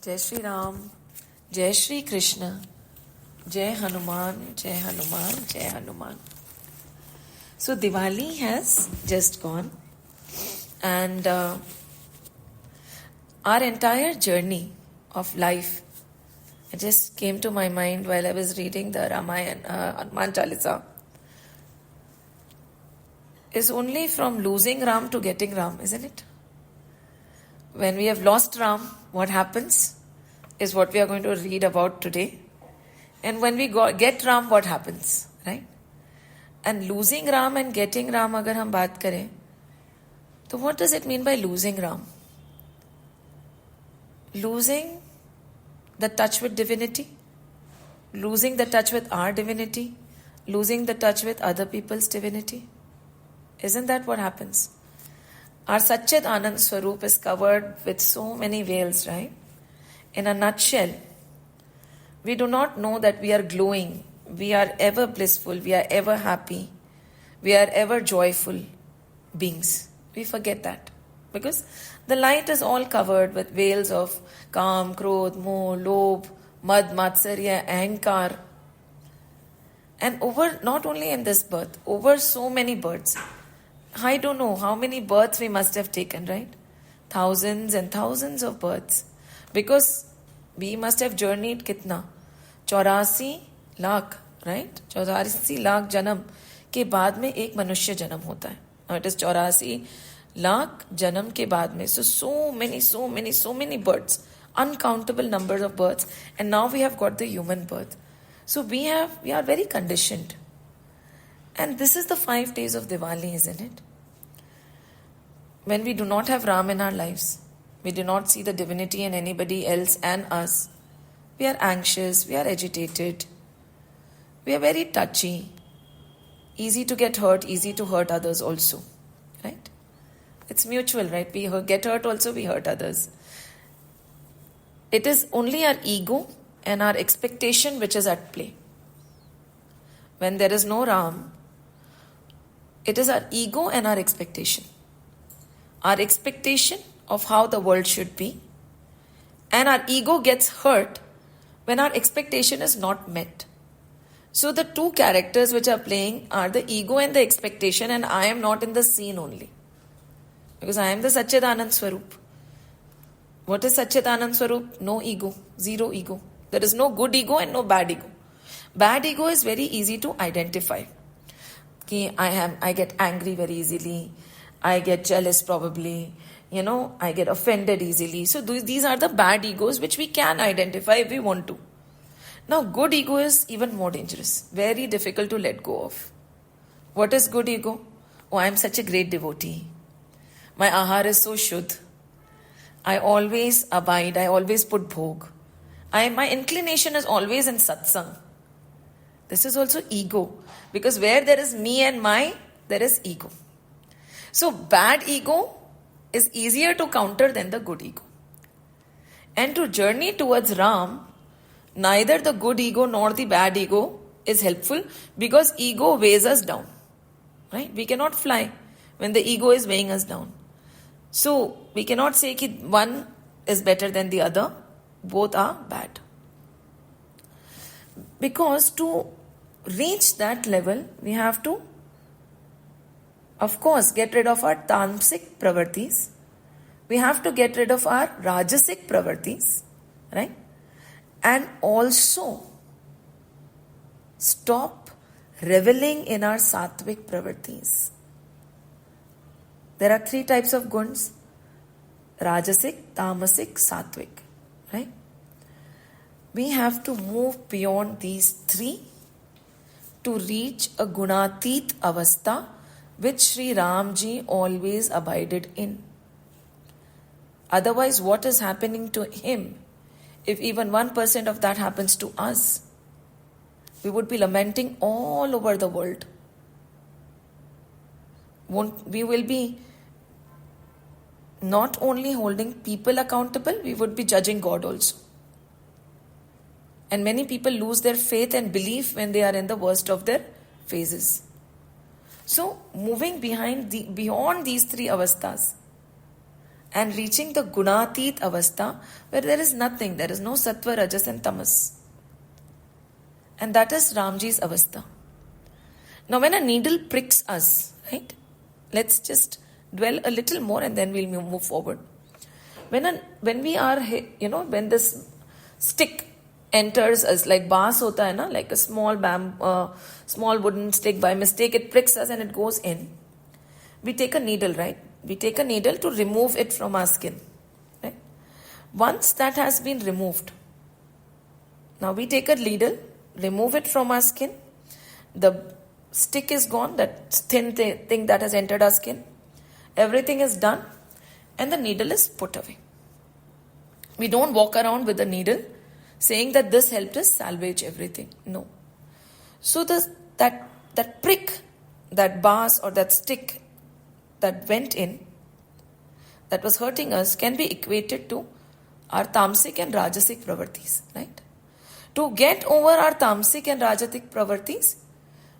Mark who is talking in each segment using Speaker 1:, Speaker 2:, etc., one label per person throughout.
Speaker 1: Jai Shri Ram, Jai Shri Krishna, Jai Hanuman, Jai Hanuman, Jai Hanuman. So Diwali has just gone, and our entire journey of life, it just came to my mind while I was reading the Ramayana, Hanuman Chalisa, is only from losing Ram to getting Ram, isn't it? When we have lost Ram, what happens is what we are going to read about today. And when we get Ram, what happens, right? And losing Ram and getting Ram, agar hum baat kare, so what does it mean by losing Ram? Losing the touch with divinity, losing the touch with our divinity, losing the touch with other people's divinity. Isn't that what happens? Our Satchit Anand Swarup is covered with so many veils, right? In a nutshell, we do not know that we are glowing, we are ever blissful, we are ever happy, we are ever joyful beings. We forget that because the light is all covered with veils of Kam, Krodh, Moh, Lobh, Mad, Matsarya, Ahankar. And over, not only in this birth, over so many births. I don't know how many births we must have taken, right? Thousands and thousands of births. Because we must have journeyed kitna? 84 lakh, right? 84 lakh janam के बाद में एक मनुष्य जन्म होता है. Now it is 84 lakh janam के बाद में. So many births. Uncountable numbers of births. And now we have got the human birth. So we are very conditioned. And this is the 5 days of Diwali, isn't it? When we do not have Ram in our lives, we do not see the divinity in anybody else and us. We are anxious, we are agitated, we are very touchy, easy to get hurt, easy to hurt others also, right? It's mutual, right? We get hurt also, we hurt others. It is only our ego and our expectation which is at play. When there is no Ram, it is our ego and our expectation. Our expectation of how the world should be, and our ego gets hurt when our expectation is not met. So the two characters which are playing are the ego and the expectation, and I am not in the scene only. Because I am the Satchidanand Swarup. What is Satchidanand Swarup? No ego, zero ego. There is no good ego and no bad ego. Bad ego is very easy to identify. I get angry very easily. I get jealous probably. I get offended easily. So these are the bad egos which we can identify if we want to. Now good ego is even more dangerous. Very difficult to let go of. What is good ego? Oh, I am such a great devotee. My ahar is so shuddh. I always abide. I always put bhog. My inclination is always in satsang. This is also ego. Because where there is me and my, there is ego. So bad ego is easier to counter than the good ego. And to journey towards Ram, neither the good ego nor the bad ego is helpful because ego weighs us down. Right? We cannot fly when the ego is weighing us down. So we cannot say that one is better than the other. Both are bad. Because to reach that level, we have to, of course, get rid of our tamasic pravartis. We have to get rid of our rajasic pravartis, right? And also stop reveling in our sattvic pravartis. There are 3 types of guns: rajasic, tamasic, sattvic, right? We have to move beyond these 3 to reach a gunatit avastha which Sri Ramji always abided in. Otherwise, what is happening to him? If even 1% of that happens to us, we would be lamenting all over the world. We will be not only holding people accountable, we would be judging God also. And many people lose their faith and belief when they are in the worst of their phases. So, moving beyond these 3 avasthas, and reaching the Gunatit Avastha, where there is nothing, there is no Sattva, Rajas and Tamas. And that is Ramji's Avastha. Now when a needle pricks us, right? Let's just dwell a little more and then we'll move forward. When we are, when this stick enters us, like baas hota hai na, like a small wooden stick, by mistake it pricks us and it goes in. We take a needle, right? We take a needle to remove it from our skin, right? Once that has been removed, now we take a needle, remove it from our skin. The stick is gone, that thin thing that has entered our skin. Everything is done and the needle is put away. We don't walk around with the needle saying that this helped us salvage everything. No. So that prick, that bars or that stick that went in, that was hurting us, can be equated to our tamasic and rajasic pravartis, right? To get over our tamasic and rajasic pravartis,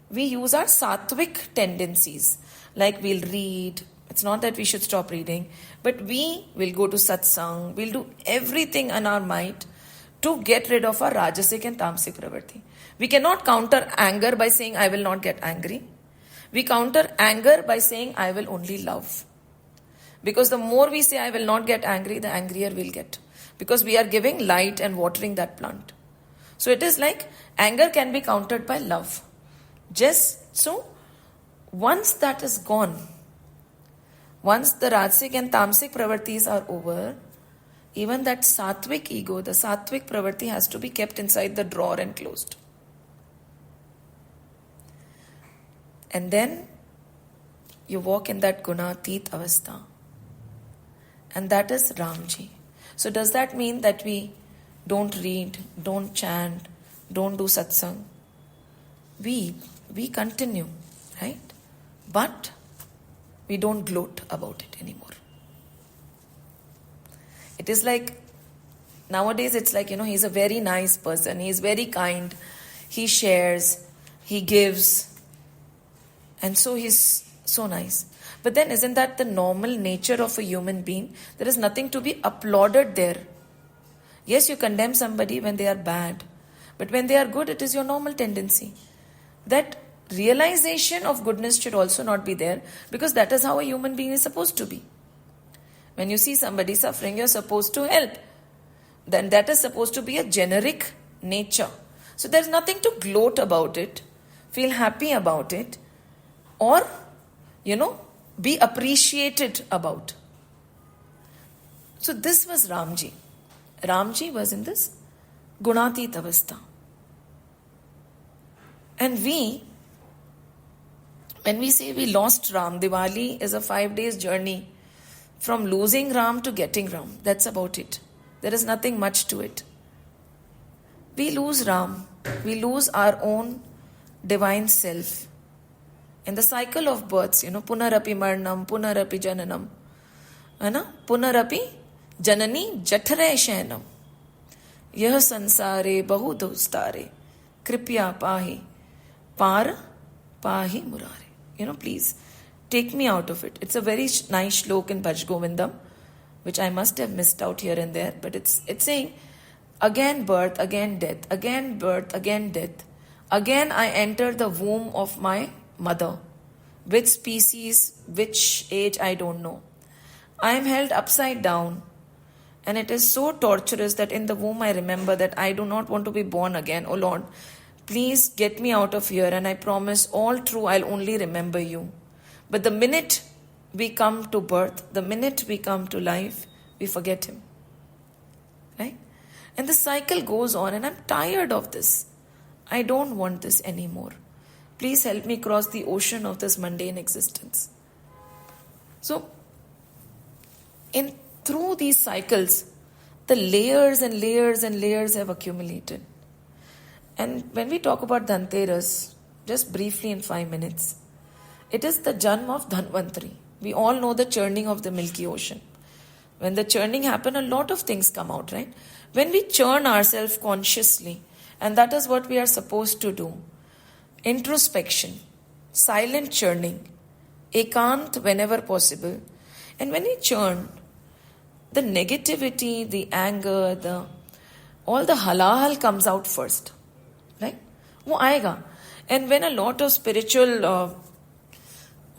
Speaker 1: we use our sattvic tendencies. Like we'll read. It's not that we should stop reading, but we will go to satsang. We'll do everything in our might to get rid of our rajasic and tamasic pravarti. We cannot counter anger by saying, I will not get angry. We counter anger by saying, I will only love. Because the more we say, I will not get angry, the angrier we'll get. Because we are giving light and watering that plant. So it is like anger can be countered by love. Just so, once that is gone, once the Rajasic and Tamasic pravartis are over, even that Sattvic ego, the Sattvic pravarti has to be kept inside the drawer and closed. And then you walk in that Gunatit Avastha. And that is Ramji. So does that mean that we don't read, don't chant, don't do satsang? We continue, right? But we don't gloat about it anymore. It is like, nowadays it's like, he's a very nice person. He's very kind. He shares. He gives. And so he's so nice. But then isn't that the normal nature of a human being? There is nothing to be applauded there. Yes, you condemn somebody when they are bad. But when they are good, it is your normal tendency. That realization of goodness should also not be there, because that is how a human being is supposed to be. When you see somebody suffering, you're supposed to help. Then that is supposed to be a generic nature. So there's nothing to gloat about it, feel happy about it, or, be appreciated about. So this was Ramji. Ramji was in this Gunatit Avastha. And when we say we lost Ram, Diwali is a 5 days journey from losing Ram to getting Ram. That's about it. There is nothing much to it. We lose Ram. We lose our own divine self. In the cycle of births, punarapi marnam, punarapi jananam. Punarapi janani jathare shayanam. Yah sansare bahu dostare. Kripya pahi. Par pahi murare. Please take me out of it. It's a very nice shlok in Bhaj Govindam, which I must have missed out here and there. But it's saying, again birth, again death, again birth, again death. Again I enter the womb of my mother. Which species, which age, I don't know. I am held upside down. And it is so torturous that in the womb I remember that I do not want to be born again. Oh Lord, please get me out of here, and I promise all true I'll only remember you. But the minute we come to birth, the minute we come to life, we forget him. Right? And the cycle goes on, and I'm tired of this. I don't want this anymore. Please help me cross the ocean of this mundane existence. So, through these cycles, the layers and layers and layers have accumulated. And when we talk about Dhanteras, just briefly in 5 minutes, it is the Janma of Dhanvantari. We all know the churning of the Milky Ocean. When the churning happens, a lot of things come out, right? When we churn ourselves consciously, and that is what we are supposed to do. Introspection, silent churning, ekant whenever possible. And when we churn, the negativity, the anger, all the halal comes out first, right? वो आएगा. And when a lot of spiritual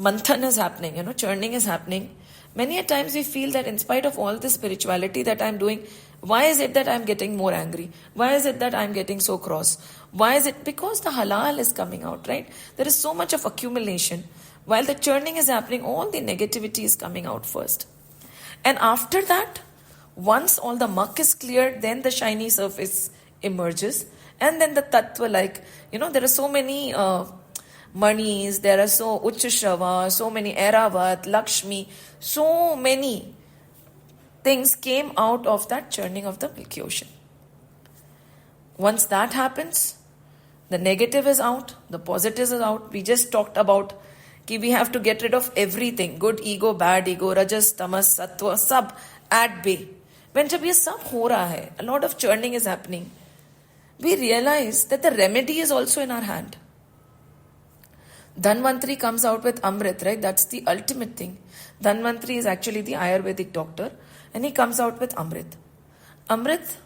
Speaker 1: manthan is happening, churning is happening, many a times we feel that in spite of all this spirituality that I'm doing, why is it that I'm getting more angry? Why is it that I'm getting so cross? Why is it? Because the halal is coming out, right? There is so much of accumulation. While the churning is happening, all the negativity is coming out first. And after that, once all the muck is cleared, then the shiny surface emerges. And then the tattva, there are so many manis, there are so Uchashrava, so many Airavat, Lakshmi, so many things came out of that churning of the Milky Ocean. Once that happens, the negative is out, the positive is out. We just talked about कि we have to get rid of everything, good ego, bad ego, rajas, tamas, sattva, sab at bay. When जब ये सब हो रहा है, a lot of churning is happening, we realize that the remedy is also in our hand. Dhanvantri comes out with Amrit, right? That's the ultimate thing. Dhanvantri is actually the Ayurvedic doctor, and he comes out with Amrit. Amrit,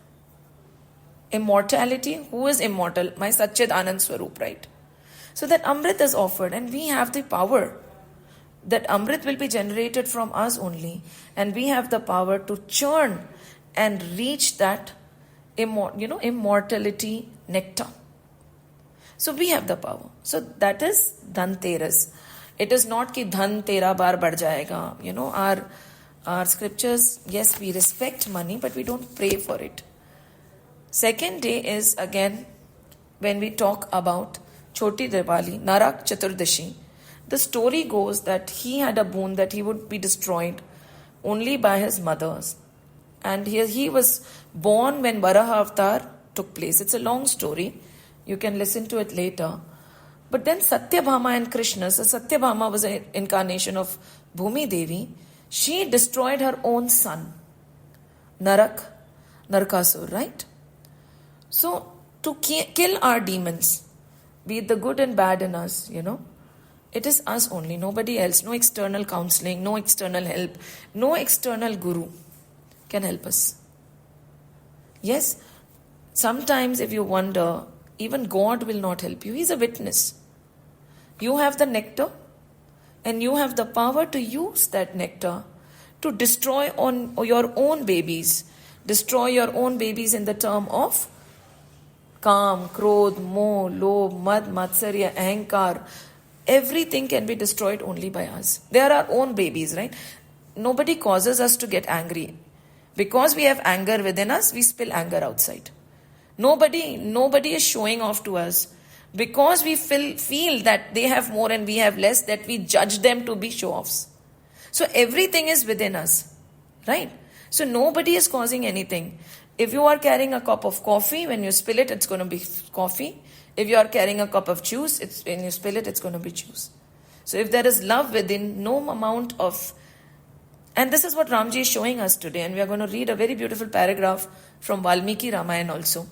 Speaker 1: immortality. Who is immortal? My Satchid Anand Swarup, right? So that Amrit is offered, and we have the power. That Amrit will be generated from us only, and we have the power to churn and reach that immortality nectar. So we have the power. So that is Dhanteras. It is not ki dhan tera bar bad jayega. Our scriptures, yes, we respect money, but we don't pray for it. Second day is again when we talk about Choti Diwali, Narak Chaturdashi. The story goes that he had a boon that he would be destroyed only by his mothers. And he was born when Varaha Avatar took place. It's a long story. You can listen to it later. But then Satyabhama and Krishna, so Satyabhama was an incarnation of Bhumi Devi. She destroyed her own son, Narakasur, right? So, to kill our demons, be it the good and bad in us, it is us only, nobody else. No external counseling, no external help, no external guru can help us. Yes, sometimes if you wonder, even God will not help you. He's a witness. You have the nectar, and you have the power to use that nectar to destroy on your own babies. Destroy your own babies in the term of Kam, Krodh, Moh, Lobh, Mad, Matsarya, Ahankar. Everything can be destroyed only by us. They are our own babies, right? Nobody causes us to get angry. Because we have anger within us, we spill anger outside. Nobody is showing off to us. Because we feel that they have more and we have less, that we judge them to be show-offs. So everything is within us, right? So nobody is causing anything. If you are carrying a cup of coffee, when you spill it, it's going to be coffee. If you are carrying a cup of juice, when you spill it, it's going to be juice. So if there is love within, no amount of... And this is what Ramji is showing us today. And we are going to read a very beautiful paragraph from Valmiki Ramayana also.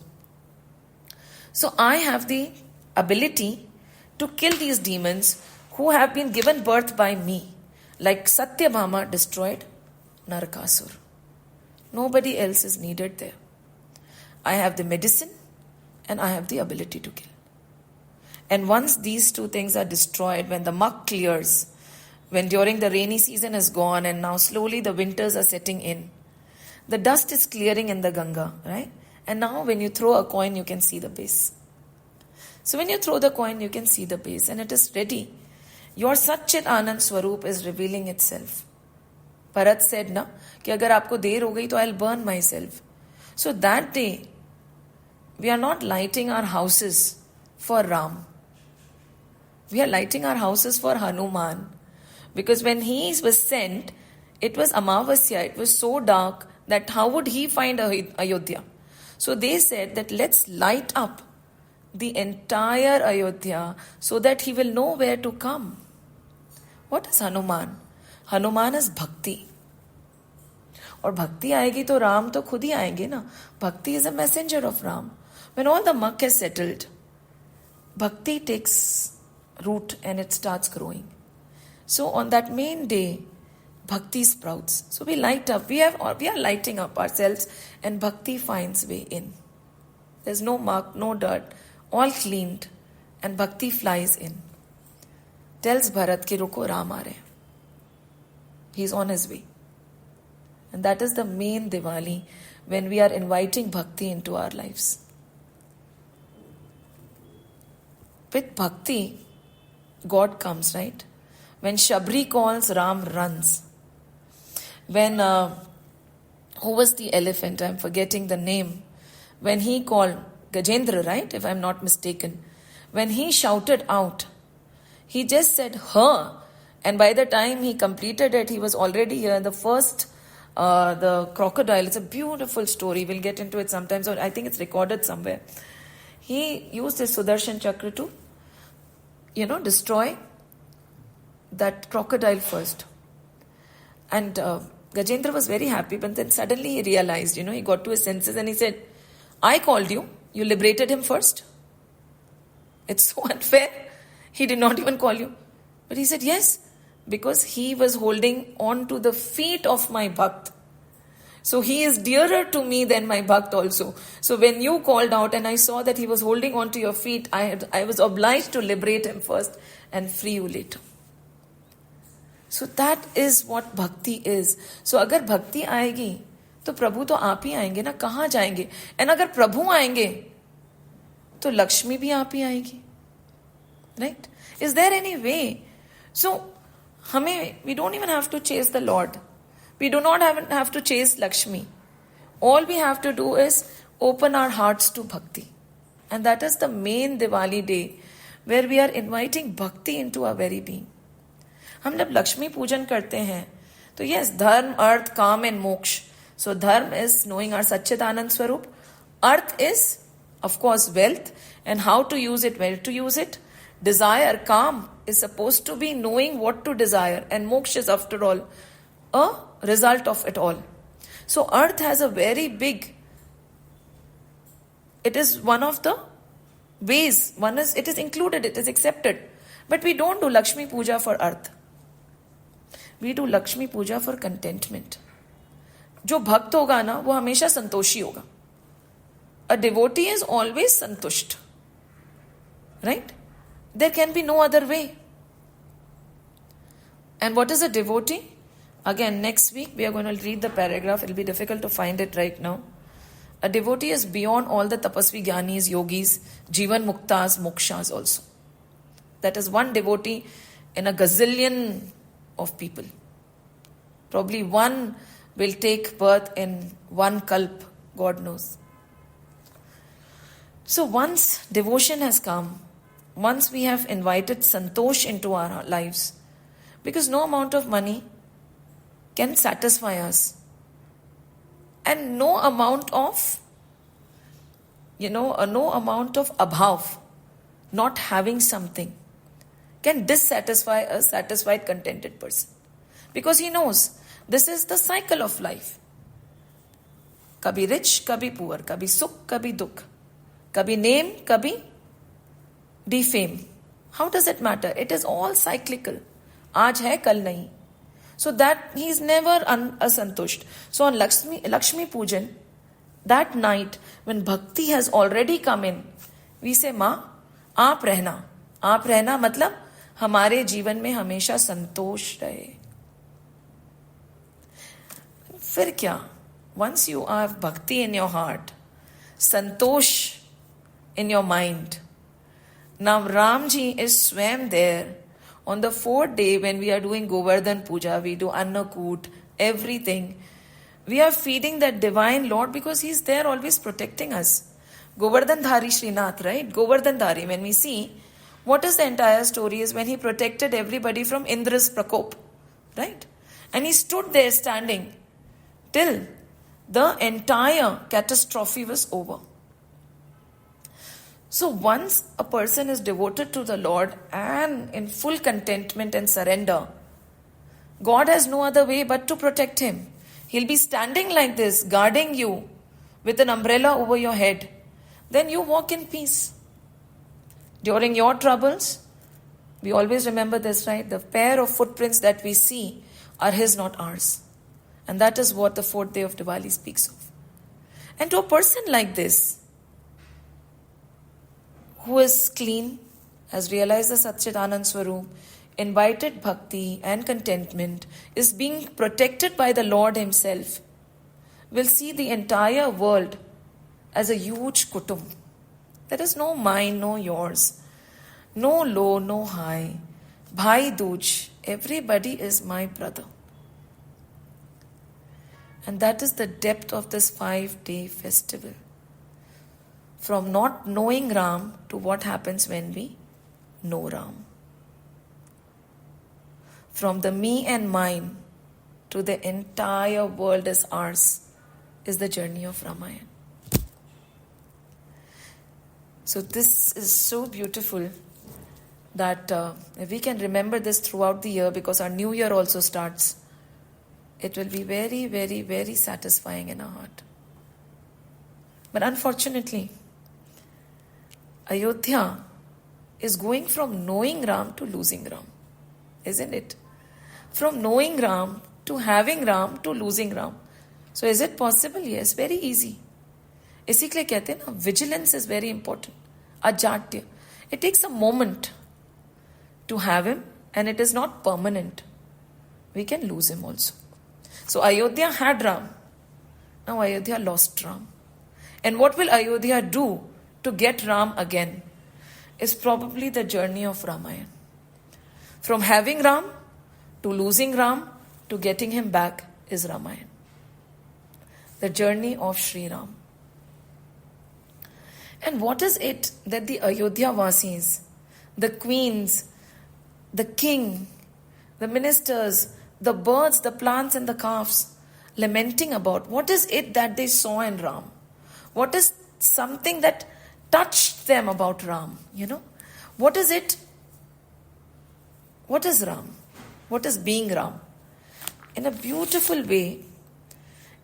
Speaker 1: So I have the ability to kill these demons who have been given birth by me. Like Satyabhama destroyed Narakasur. Nobody else is needed there. I have the medicine and I have the ability to kill. And once these two things are destroyed, when the muck clears, when during the rainy season is gone and now slowly the winters are setting in, the dust is clearing in the Ganga, right? And now when you throw a coin, you can see the base. So when you throw the coin, you can see the base and it is ready. Your Satchit Anand Swarup is revealing itself. Bharat said, na, कि अगर आपको देर हो गई तो I'll burn myself. So that day, we are not lighting our houses for Ram. We are lighting our houses for Hanuman. Because when he was sent, it was Amavasya, it was so dark that how would he find Ayodhya? So they said that let's light up the entire Ayodhya so that he will know where to come. What is Hanuman? Hanuman is Bhakti. और भक्ति आएगी तो राम तो खुद ही आएंगे ना. Bhakti is a messenger of Ram. When all the muck is settled, Bhakti takes root and it starts growing. So on that main day, bhakti sprouts. So we light up. We are lighting up ourselves, and bhakti finds way in. There's no mark, no dirt, all cleaned, and bhakti flies in. Tells Bharat ki ruko, Ram aa rahe. He's on his way. And that is the main Diwali, when we are inviting bhakti into our lives. With bhakti, God comes, right? When Shabri calls, Ram runs. When, who was the elephant? I'm forgetting the name. When he called, Gajendra, right? If I'm not mistaken. When he shouted out, he just said, her. And by the time he completed it, he was already here. The first, the crocodile, it's a beautiful story. We'll get into it sometimes. I think it's recorded somewhere. He used his Sudarshan Chakra to, destroy that crocodile first. And Gajendra was very happy, but then suddenly he realized, he got to his senses and he said, I called you. You liberated him first. It's so unfair. He did not even call you. But he said, yes, because he was holding on to the feet of my Bhakt. So he is dearer to me than my Bhakt also. So when you called out and I saw that he was holding on to your feet, I was obliged to liberate him first and free you later. So that is what bhakti is. So अगर भक्ति आएगी तो प्रभु तो आप ही आएंगे ना, कहाँ जाएंगे? And अगर प्रभु आएंगे तो लक्ष्मी भी आप ही आएगी. Right? Is there any way? So we don't even have to chase the Lord. We do not have to chase Lakshmi. All we have to do is open our hearts to bhakti. And that is the main Diwali day, where we are inviting bhakti into our very being. हम जब लक्ष्मी पूजन करते हैं तो yes, धर्म, अर्थ, काम and मोक्ष. So dharma is knowing our Satchidanand Swarup. Arth is, of course, wealth, and how to use it, where to use it. Desire, calm, is supposed to be knowing what to desire, and moksha is, after all, a result of it all. So earth has a very big, it is one of the ways, it is included, it is accepted. But we don't do Lakshmi Puja for earth. We do Lakshmi Puja for contentment. जो भक्त होगा ना, वो हमेशा संतोषी होगा. A devotee is always santusht. Right? There can be no other way. And what is a devotee? Again, next week we are going to read the paragraph. It will be difficult to find it right now. A devotee is beyond all the tapasvi, jnanis, yogis, jivan muktas, mokshas also. That is one devotee in a gazillion of people. Probably one will take birth in one kalp, God knows. So once devotion has come, once we have invited santosh into our lives, because no amount of money can satisfy us, and no amount of abhav, not having something, can dissatisfy a satisfied, contented person. Because he knows this is the cycle of life. Kabhi rich, kabhi poor, kabhi sukh, kabhi dukh, kabhi name, kabhi defame. How does it matter? It is all cyclical. Aaj hai, kal nahi. So that he is never asantusht. So on Lakshmi Pujan, that night when bhakti has already come in, we say, Ma, aap rehna. Aap rehna matlab हमारे जीवन में हमेशा संतोष रहे. फिर क्या? Once you have bhakti in your heart, santosh in your mind. Now Ramji is swam there on the 4th day when we are doing Govardhan Puja, we do Annakut, everything. We are feeding that divine Lord because He is there always protecting us. Govardhan Dhari Srinath, right? Govardhan Dhari, when we see, what is the entire story is when He protected everybody from Indra's Prakop, right? And He stood there standing till the entire catastrophe was over. So once a person is devoted to the Lord and in full contentment and surrender, God has no other way but to protect him. He'll be standing like this, guarding you with an umbrella over your head. Then you walk in peace. During your troubles, we always remember this, right? The pair of footprints that we see are his, not ours. And that is what the fourth day of Diwali speaks of. And to a person like this, who is clean, has realized the Satchidanand Swarup, invited bhakti and contentment, is being protected by the Lord himself, will see the entire world as a huge kutum. There is no mine, no yours, no low, no high. Bhai Dooj, everybody is my brother. And that is the depth of this 5-day festival. From not knowing Ram to what happens when we know Ram. From the me and mine to the entire world is ours is the journey of Ramayana. So this is so beautiful that if we can remember this throughout the year, because our new year also starts, it will be very, very, very satisfying in our heart. But unfortunately, Ayodhya is going from knowing Ram to losing Ram, isn't it? From knowing Ram to having Ram to losing Ram. So is it possible? Yes, very easy. इसी के लिए कहते हैं ना, vigilance is very important. Ajatya. It takes a moment to have him, and it is not permanent. We can lose him also. So Ayodhya had Ram. Now Ayodhya lost Ram. And what will Ayodhya do to get Ram again is probably the journey of Ramayana. From having Ram to losing Ram to getting him back is Ramayana. The journey of Sri Ram. And what is it that the Ayodhya Vasis, the queens, the king, the ministers, the birds, the plants and the calves lamenting about? What is it that they saw in Ram? What is something that touched them about Ram? What is it? What is Ram? What is being Ram? In a beautiful way,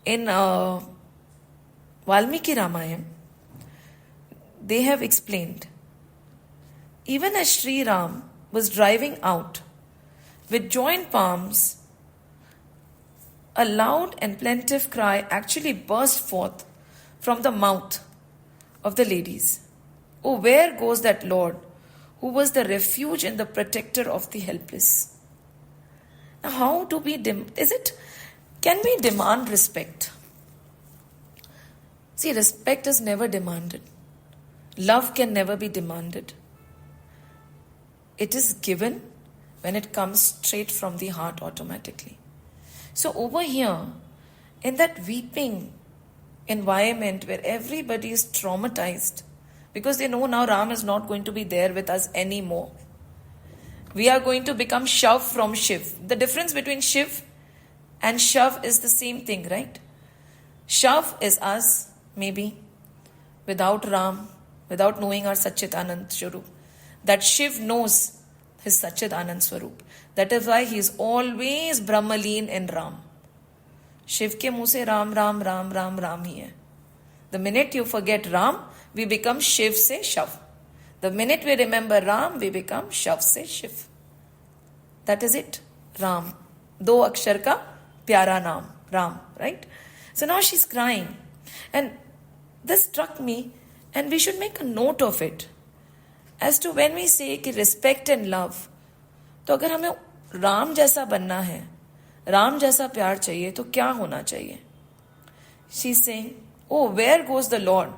Speaker 1: in Valmiki Ramayana, they have explained, even as Sri Ram was driving out with joined palms, a loud and plaintive cry actually burst forth from the mouth of the ladies. Oh, where goes that Lord who was the refuge and the protector of the helpless? Now, how do we can we demand respect? See, respect is never demanded. Love can never be demanded. It is given when it comes straight from the heart automatically. So over here, in that weeping environment where everybody is traumatized because they know now Ram is not going to be there with us anymore. We are going to become Shav from Shiv. The difference between Shiv and Shav is the same thing, right? Shav is us, maybe, without Ram, without knowing our Satchidanand Swarup. That Shiv knows his Satchidanand Swarup. That is why he is always Brahmaleen in Ram. Shiv ke muh se Ram, Ram, Ram, Ram, Ram hi hai. The minute you forget Ram, we become Shiv se Shav. The minute we remember Ram, we become Shav se Shiv. That is it. Ram. Do akshar ka pyara naam. Ram, right? So now she's crying. And this struck me, and we should make a note of it. As to when we say कि respect and love, तो अगर हमें राम जैसा बनना है, राम जैसा प्यार चाहिए, तो क्या होना चाहिए? She's saying, oh, where goes the Lord?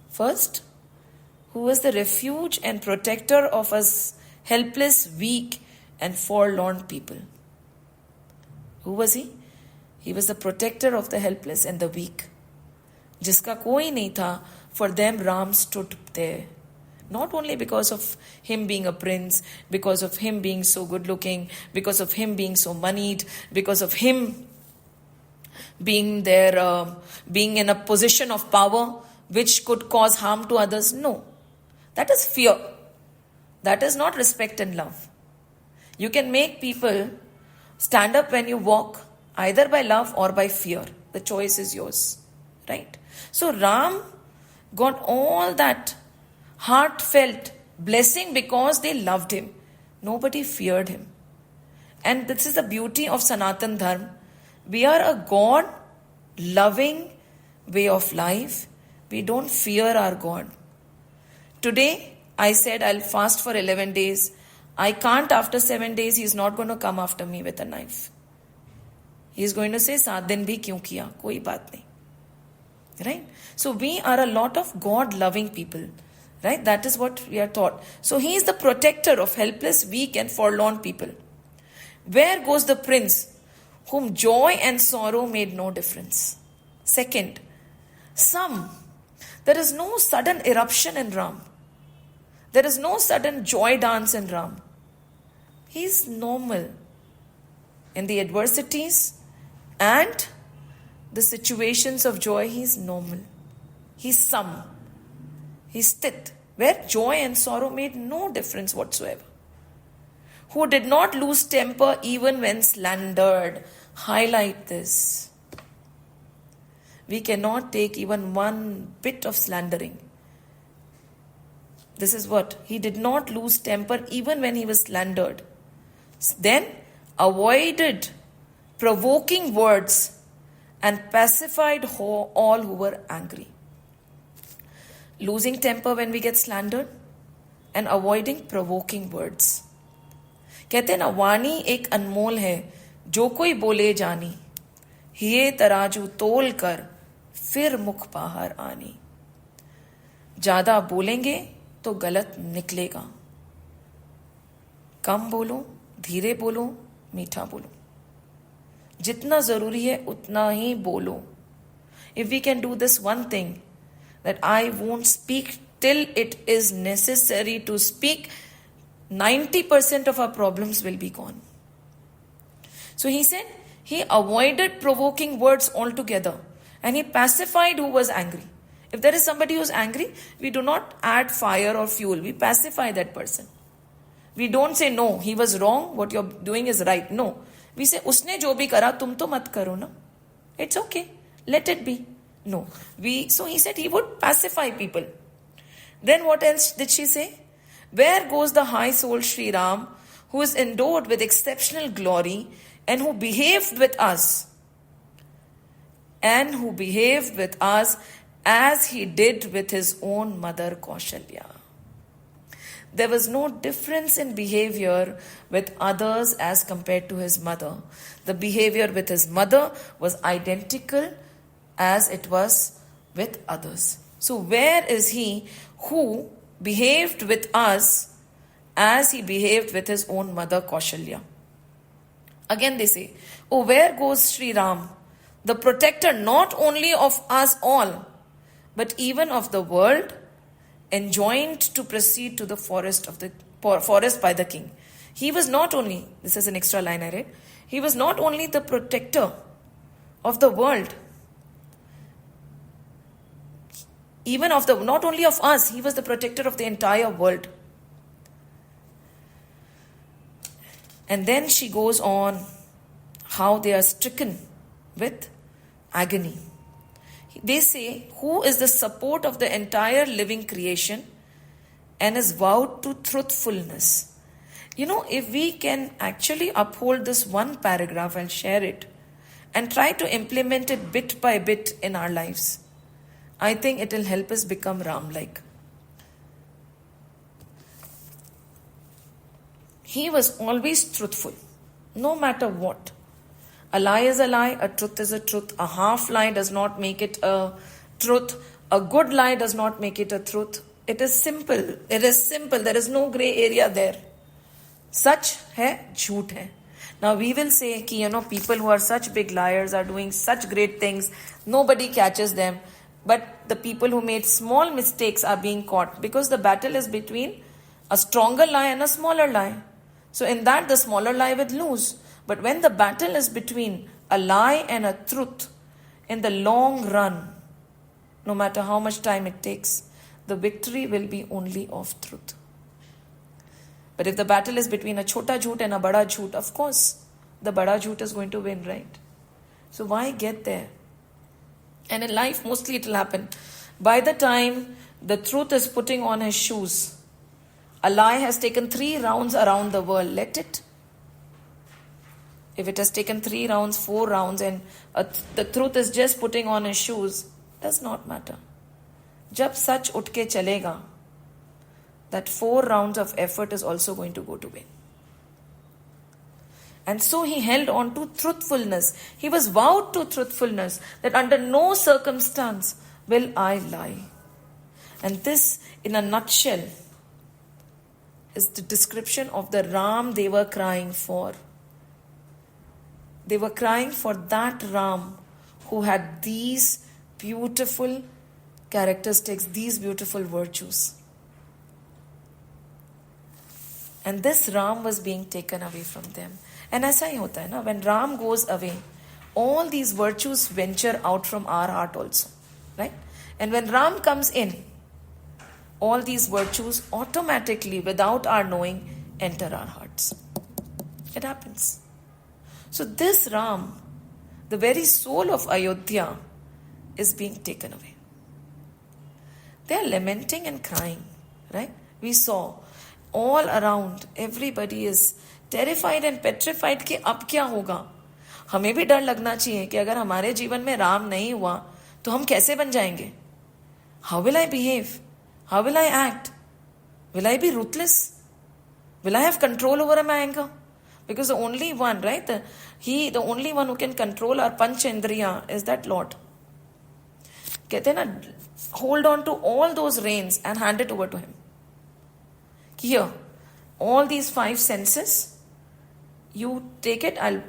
Speaker 1: First, who was the refuge and protector of us helpless, weak and forlorn people. Who was he? He was the protector of the helpless and the weak. जिसका कोई नहीं था, for them Ram stood there. Not only because of him being a prince, because of him being so good looking, because of him being so moneyed, because of him being there, being in a position of power which could cause harm to others. No. That is fear. That is not respect and love. You can make people stand up when you walk, either by love or by fear. The choice is yours. Right? So Ram got all that heartfelt blessing because they loved him. Nobody feared him. And this is the beauty of Sanatan Dharma. We are a God-loving way of life. We don't fear our God. Today, I said I'll fast for 11 days. I can't after 7 days. He's not going to come after me with a knife. He's going to say, 7 दिन भी क्यों किया? कोई बात नहीं. Right? So we are a lot of God-loving people. Right? That is what we are taught. So he is the protector of helpless, weak and forlorn people. Where goes the prince whom joy and sorrow made no difference? Second, there is no sudden eruption in Ram. There is no sudden joy dance in Ram. He is normal in the adversities and the situations of joy. He is normal. He is He is Sthit, where joy and sorrow made no difference whatsoever. Who did not lose temper even when slandered. Highlight this. We cannot take even one bit of slandering. This is what? He did not lose temper even when he was slandered. Then avoided provoking words and pacified all who were angry. Losing temper when we get slandered and avoiding provoking words. कहते हैं ना, वाणी एक अनमोल है, जो कोई बोले जानी, हिये तराजू तोल कर फिर मुख बाहर आनी. ज्यादा बोलेंगे तो गलत निकलेगा. कम बोलो, धीरे बोलो, मीठा बोलो. जितना जरूरी है उतना ही बोलो. If we can do this one thing, that I won't speak till it is necessary to speak, 90% of our problems will be gone. So he said, he avoided provoking words altogether and he pacified who was angry. If there is somebody who is angry, we do not add fire or fuel. We pacify that person. We don't say, no, he was wrong, what you're doing is right. No. We say, उसने जो भी करा, तुम तो मत करो ना. It's okay. Let it be. No. So he said he would pacify people. Then what else did she say? Where goes the high-souled Sri Ram, who is endowed with exceptional glory and who behaved with us? And who behaved with us as he did with his own mother Kaushalya. There was no difference in behavior with others as compared to his mother. The behavior with his mother was identical as it was with others. So where is he who behaved with us as he behaved with his own mother Kaushalya? Again they say, oh, where goes Sri Ram, the protector not only of us all, but even of the world, enjoined to proceed to the forest by the king. He was not only, this is an extra line I read, he was not only the protector of the world, even of not only of us, he was the protector of the entire world. And then she goes on how they are stricken with agony. They say, who is the support of the entire living creation and is vowed to truthfulness. You know, if we can actually uphold this one paragraph and share it and try to implement it bit by bit in our lives, I think it will help us become Ram-like. He was always truthful, no matter what. A lie is a lie, a truth is a truth. A half lie does not make it a truth. A good lie does not make it a truth. It is simple. It is simple. There is no grey area there. Sach hai, jhoot hai. Now we will say ki, people who are such big liars are doing such great things. Nobody catches them. But the people who made small mistakes are being caught because the battle is between a stronger lie and a smaller lie. So in that, the smaller lie will lose. But when the battle is between a lie and a truth, in the long run, no matter how much time it takes, the victory will be only of truth. But if the battle is between a chota jhoot and a bada jhoot, of course, the bada jhoot is going to win, right? So why get there? And in life, mostly it will happen. By the time the truth is putting on his shoes, a lie has taken 3 rounds around the world. Let it. If it has taken 3 rounds, 4 rounds, and the truth is just putting on his shoes, does not matter. Jab sach utke chalega, that 4 rounds of effort is also going to go to waste. And so he held on to truthfulness. He was vowed to truthfulness, that under no circumstance will I lie. And this, in a nutshell, is the description of the Ram they were crying for. They were crying for that Ram who had these beautiful characteristics, these beautiful virtues. And this Ram was being taken away from them. And aisa hi hota hai na, when Ram goes away, all these virtues venture out from our heart also. Right? And when Ram comes in, all these virtues automatically, without our knowing, enter our hearts. It happens. So this Ram, the very soul of Ayodhya, is being taken away. They are lamenting and crying, right? We saw all around, everybody is terrified and petrified कि अब क्या होगा. हमें भी डर लगना चाहिए कि अगर हमारे जीवन में राम नहीं हुआ तो हम कैसे बन जाएंगे. How will I behave? How will I act? Will I be ruthless? Will I have control over my anger? Because the only one, right? The only one who can control our Panchendriya is that Lord. कहते हैं ना, hold on to all those reins and hand it over to him. Here, all these 5 senses, you take it, I'll,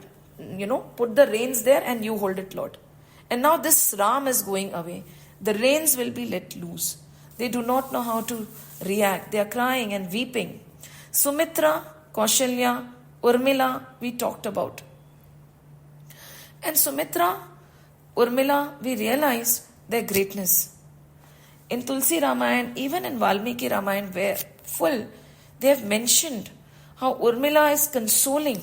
Speaker 1: put the reins there and you hold it, Lord. And now this Ram is going away. The reins will be let loose. They do not know how to react. They are crying and weeping. Sumitra, Kaushalya, Urmila, we talked about. And Sumitra, Urmila, we realized their greatness. In Tulsi Ramayana, even in Valmiki Ramayana, where full, they have mentioned how Urmila is consoling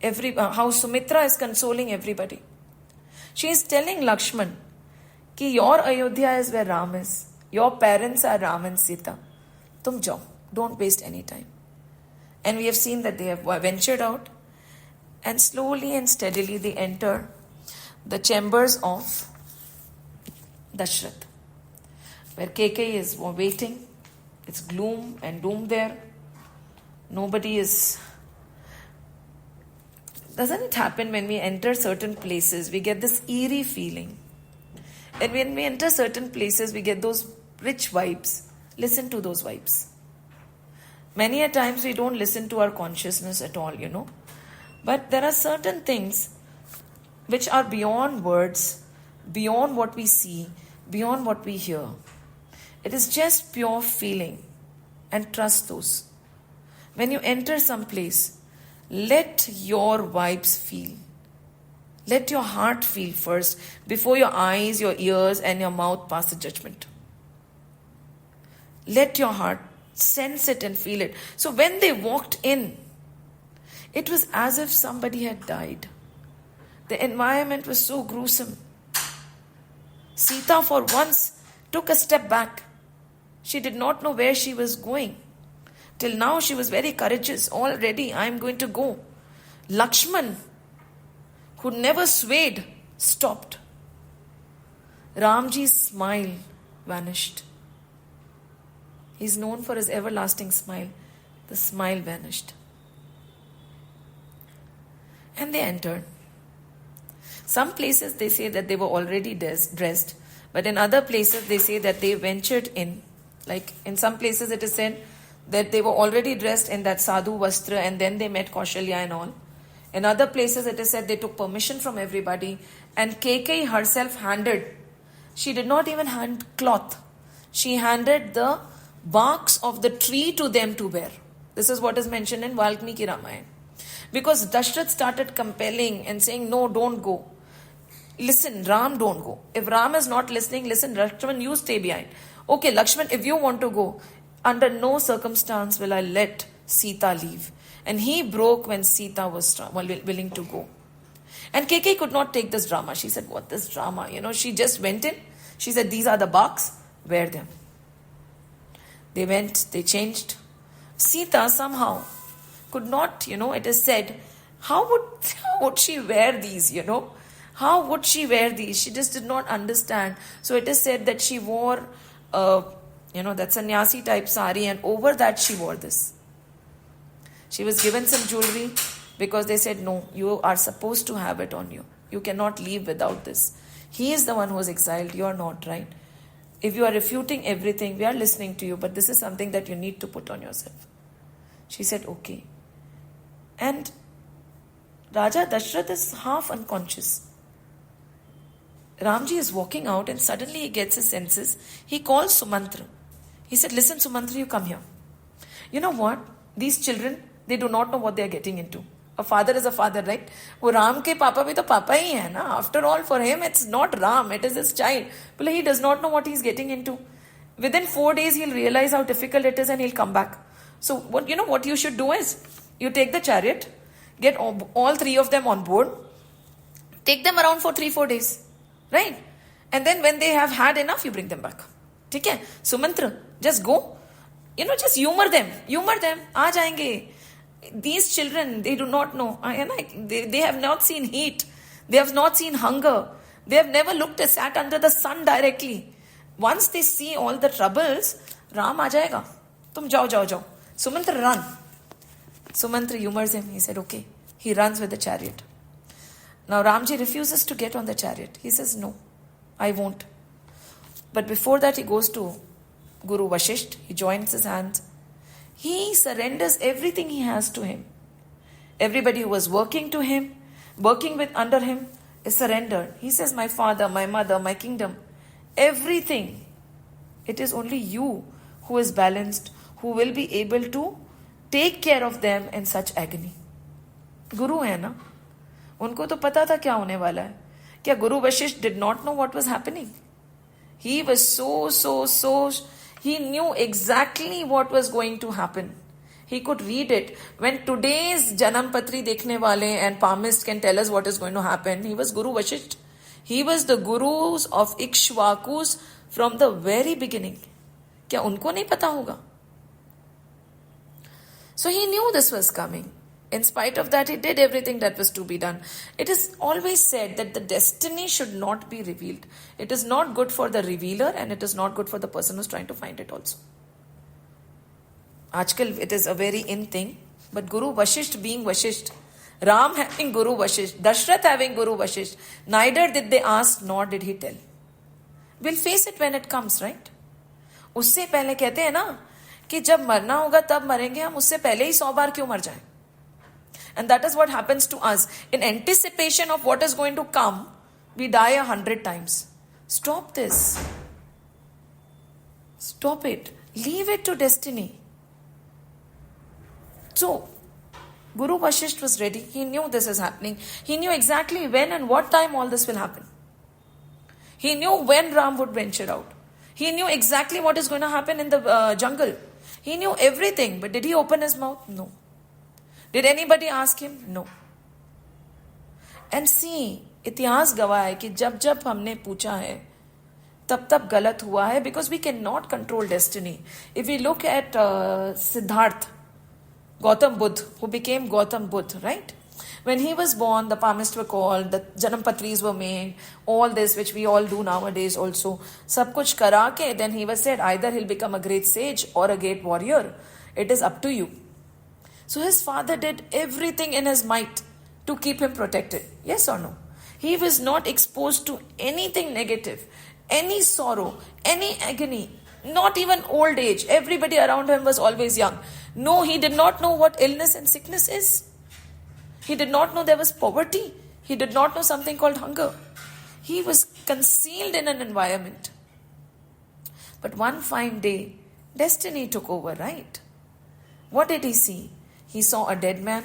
Speaker 1: how Sumitra is consoling everybody. She is telling Lakshman, कि your Ayodhya is where Ram is. Your parents are Ram and Sita. Tum jao. Don't waste any time. And we have seen that they have ventured out, and slowly and steadily they enter the chambers of Dashrath, where Kekeyi is waiting. It's gloom and doom there. Nobody is... Doesn't it happen when we enter certain places, we get this eerie feeling? And when we enter certain places, we get those rich vibes. Listen to those vibes. Many a times we don't listen to our consciousness at all, But there are certain things which are beyond words, beyond what we see, beyond what we hear. It is just pure feeling, and trust those. When you enter some place, let your vibes feel. Let your heart feel first, before your eyes, your ears, and your mouth pass a judgment. Let your heart sense it and feel it. So when they walked in, it was as if somebody had died. The environment was so gruesome. Sita for once took a step back. She did not know where she was going. Till now she was very courageous. Already I am going to go. Lakshman, who never swayed, stopped. Ramji's smile vanished. He is known for his everlasting smile. The smile vanished. And they entered. Some places they say that they were already dressed, but in other places they say that they ventured in. Like in some places it is said that they were already dressed in that sadhu vastra and then they met Kaushalya and all. In other places it is said they took permission from everybody, and Kekeyi herself handed. She did not even hand cloth. She handed the barks of the tree to them to wear. This is what is mentioned in Valmiki Ramayana. Because Dashrath started compelling and saying, no, don't go. Listen, Ram, don't go. If Ram is not listening, listen, Lakshman, you stay behind. Okay, Lakshman, if you want to go, under no circumstance will I let Sita leave. And he broke when Sita was willing to go. And Kekeyi could not take this drama. She said, what this drama? She just went in. She said, these are the barks, wear them. They went, they changed. Sita somehow could not, it is said How would she wear these, How would she wear these? She just did not understand. So it is said that she wore, that sannyasi type sari, and over that she wore this. She was given some jewelry because they said, no, you are supposed to have it on you. You cannot leave without this. He is the one who is exiled. You are not, right? If you are refuting everything, we are listening to you, but this is something that you need to put on yourself. She said, okay. And Raja Dashrath is half unconscious. Ramji is walking out and suddenly he gets his senses. He calls Sumantra. He said, listen Sumantra, you come here. You know what? These children, they do not know what they are getting into. A father is a father, right? वो राम के पापा भी तो पापा ही है ना. After all, for him, it's not Ram, it is his child. But he does not know what he's getting into. Within 4 days, he'll realize how difficult it is and he'll come back. So, what you should do is, you take the chariot, get all 3 of them on board, take them around for 3-4 days, right? And then when they have had enough, you bring them back. Okay? Sumantra, just go. Just humor them. aa jayenge. These children, they do not know. They have not seen heat. They have not seen hunger. They have never sat under the sun directly. Once they see all the troubles, Ram aa jayega. Tum jao. Sumantra, run. Sumantra humors him. He said, okay. He runs with the chariot. Now Ramji refuses to get on the chariot. He says, no, I won't. But before that, he goes to Guru Vashisht. He joins his hands. He surrenders everything he has to him. Everybody who was working under him is surrendered. He says, my father, my mother, my kingdom, everything. It is only you who is balanced, who will be able to take care of them in such agony. Guru hai na? Unko to pata tha kya hone wala hai. Kya Guru Vashisht did not know what was happening? He was so he knew exactly what was going to happen. He could read it. When today's Janam Patri Dekhne Wale and palmists can tell us what is going to happen, he was Guru Vashisht. He was the gurus of Ikshvakus from the very beginning. Kya unko nahi pata hoga? So he knew this was coming. In spite of that, he did everything that was to be done. It is always said that the destiny should not be revealed. It is not good for the revealer and it is not good for the person who is trying to find it also. Ajkal, it is a very in thing. But Guru Vashisht being Vashisht, Ram having Guru Vashisht, Dashrath having Guru Vashisht, neither did they ask nor did he tell. We'll face it when it comes, right? उससे पहले कहते हैं ना कि जब मरना होगा तब मरेंगे हम, उससे पहले ही 100 बार क्यों मर जाएं? And that is what happens to us. In anticipation of what is going to come, we die 100 times. Stop this. Stop it. Leave it to destiny. So, Guru Vashisht was ready. He knew this is happening. He knew exactly when and what time all this will happen. He knew when Ram would venture out. He knew exactly what is going to happen in the jungle. He knew everything. But did he open his mouth? No. Did anybody ask him? No. And see, इतिहास गवाह है कि जब जब हमने पूछा है तब तब गलत हुआ है, because we cannot control destiny. If we look at Siddharth, Gautam Buddha, who became Gautam Buddha, right? When he was born, the palmists were called, the Janampatris were made, all this which we all do nowadays also. Sab kuch kara ke, then he was said, either he'll become a great sage or a great warrior. It is up to you. So his father did everything in his might to keep him protected. Yes or no? He was not exposed to anything negative, any sorrow, any agony, not even old age. Everybody around him was always young. No, he did not know what illness and sickness is. He did not know there was poverty. He did not know something called hunger. He was concealed in an environment. But one fine day, destiny took over, right? What did he see? He saw a dead man,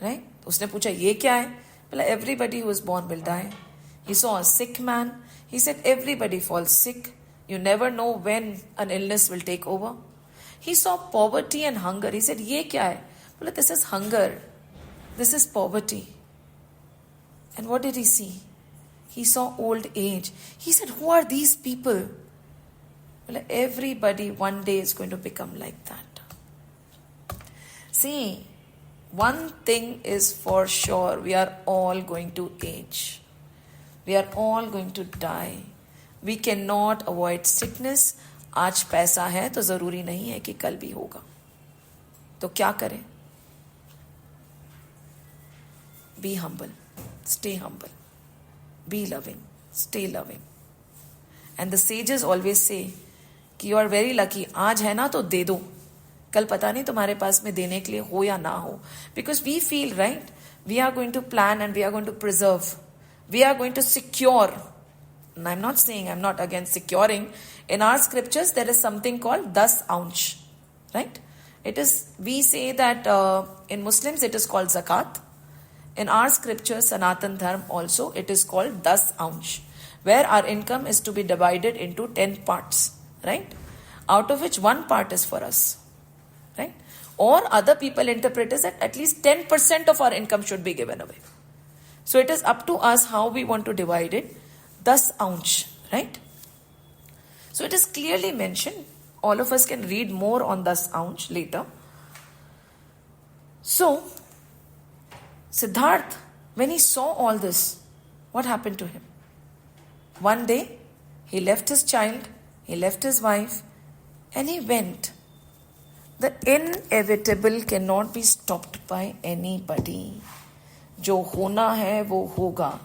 Speaker 1: right? उसने पूछा ये क्या है? बोला everybody who is born will die. He saw a sick man. He said everybody falls sick. You never know when an illness will take over. He saw poverty and hunger. He said ये क्या है? बोला this is hunger. This is poverty. And what did he see? He saw old age. He said, who are these people? Well, everybody one day is going to become like that. See, one thing is for sure, we are all going to age. We are all going to die. We cannot avoid sickness. आज पैसा है तो जरूरी नहीं है कि कल भी होगा. तो क्या करें? Be humble. Stay humble. Be loving. Stay loving. And the sages always say कि you are very lucky. आज है ना तो दे दो. कल पता नहीं तुम्हारे पास में देने के लिए हो या ना हो. Because we feel, right, we are going to plan and we are going to preserve. We are going to secure. And I'm not saying, I'm not against securing. In our scriptures, there is something called 10 ounce. Right? It is, we say that in Muslims it is called zakat. In our scriptures, Sanatan Dharma also, it is called 10 ounce. Where our income is to be divided into 10 parts. Right? Out of which one part is for us. Right? Or other people interpret it that at least 10% of our income should be given away. So it is up to us how we want to divide it. 10 ounce, right? So it is clearly mentioned. All of us can read more on 10 ounce later. So, Siddhartha, when he saw all this, what happened to him? One day, he left his child, he left his wife, and he went. The inevitable cannot be stopped by anybody. जो होना है वो होगा.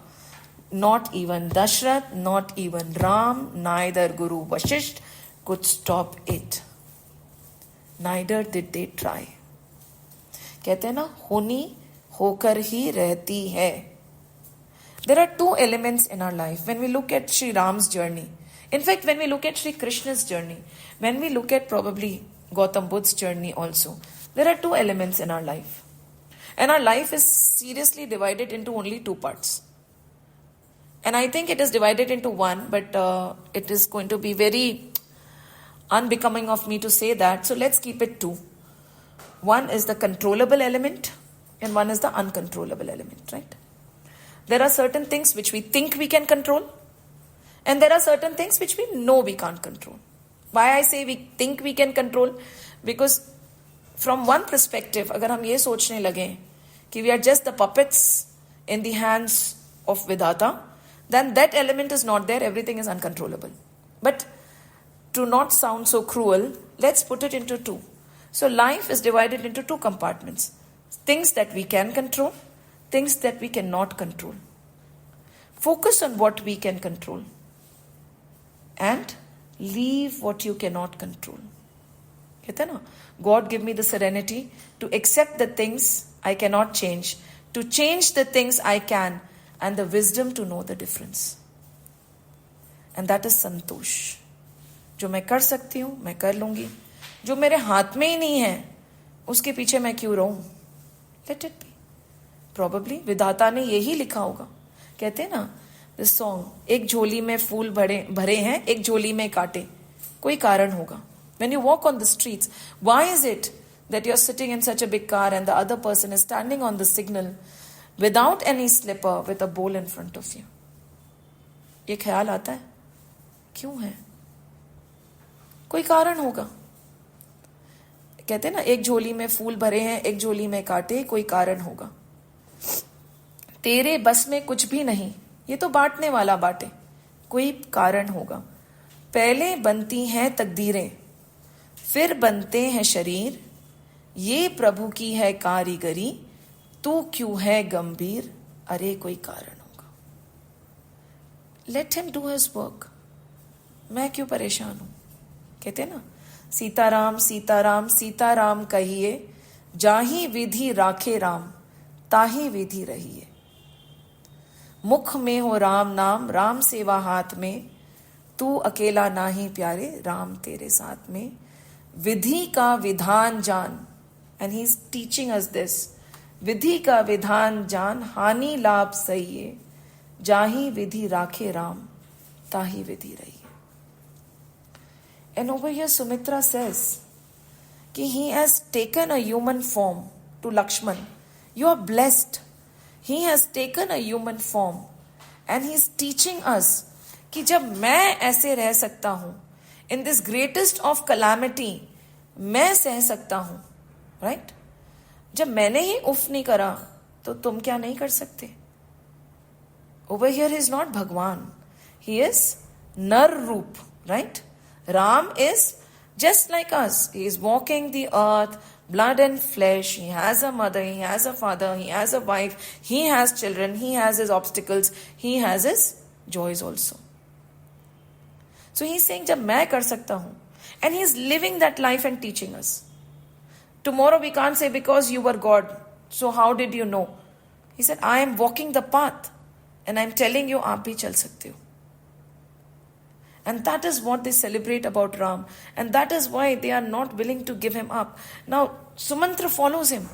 Speaker 1: Not even Dashrath, not even Ram, neither Guru Vashisht could stop it. Neither did they try. कहते हैं ना, होनी होकर ही रहती है. There are two elements in our life. When we look at Sri Ram's journey, in fact, when we look at Sri Krishna's journey, when we look at probably Gautam Buddha's journey also, there are two elements in our life. And our life is seriously divided into only two parts. And I think it is divided into one, but it is going to be very unbecoming of me to say that. So let's keep it two. One is the controllable element and one is the uncontrollable element, right? There are certain things which we think we can control and there are certain things which we know we can't control. Why I say we think we can control? Because from one perspective, अगर हम ये सोचने लगे कि we are just the puppets in the hands of Vidhata, then that element is not there, everything is uncontrollable. But to not sound so cruel, let's put it into two. So life is divided into two compartments. Things that we can control, things that we cannot control. Focus on what we can control and leave what you cannot control. कहते हैं ना, God give me the serenity to accept the things I cannot change, to change the things I can, and the wisdom to know the difference. And that is संतोष. जो मैं कर सकती हूँ मैं कर लूंगी, जो मेरे हाथ में ही नहीं है उसके पीछे मैं क्यों रहूं? Let it be. Probably विधाता ने यही लिखा होगा. कहते हैं ना, this song, एक झोली में फूल भरे हैं, एक झोली में कांटे. कोई कारण होगा. When you walk on the streets, why is it that you're sitting in such a big car and the other person is standing on the signal without any slipper with a bowl in front of you? ये ख्याल आता है? क्यों है? कोई कारण होगा. कहते हैं ना, एक झोली में फूल भरे हैं, एक झोली में कांटे, कोई कारण होगा. तेरे बस में कुछ भी नहीं, ये तो बांटने वाला बांटे, कोई कारण होगा. पहले बनती हैं तकदीरें, फिर बनते हैं शरीर, ये प्रभु की है कारीगरी, तू क्यों है गंभीर, अरे कोई कारण होगा. Let him do his work. मैं क्यों परेशान हूं? कहते ना, सीताराम सीताराम सीताराम कहिए, जाही विधि राखे राम, ताही विधि रहिए. मुख में हो राम नाम, राम सेवा हाथ में, तू अकेला नाही प्यारे, राम तेरे साथ में. विधि का विधान जान, and he is teaching us this. विधि का विधान जान, हानि लाभ सहिए, जाही विधि राखे राम, ताही विधि रहिए. And over here Sumitra says कि he has taken a human form to Lakshman. You are blessed. He has taken a human form and he is teaching us कि जब मैं ऐसे रह सकता हूं, in this greatest of calamity, मैं सह सकता हूं, right? जब मैंने ही उफ नहीं करा तो तुम क्या नहीं कर सकते? Over here he is not Bhagwan. He is Nar Roop, right? Ram is just like us. He is walking the earth, blood and flesh. He has a mother, he has a father, he has a wife, he has children, he has his obstacles, he has his joys also. So he is saying, जब मैं कर सकता हूँ, and he is living that life and teaching us. Tomorrow we can't say because you were God, so how did you know? He said, I am walking the path. And I'm telling you, आप भी चल सकते हो. And that is what they celebrate about Ram. And that is why they are not willing to give him up. Now, Sumantra follows him.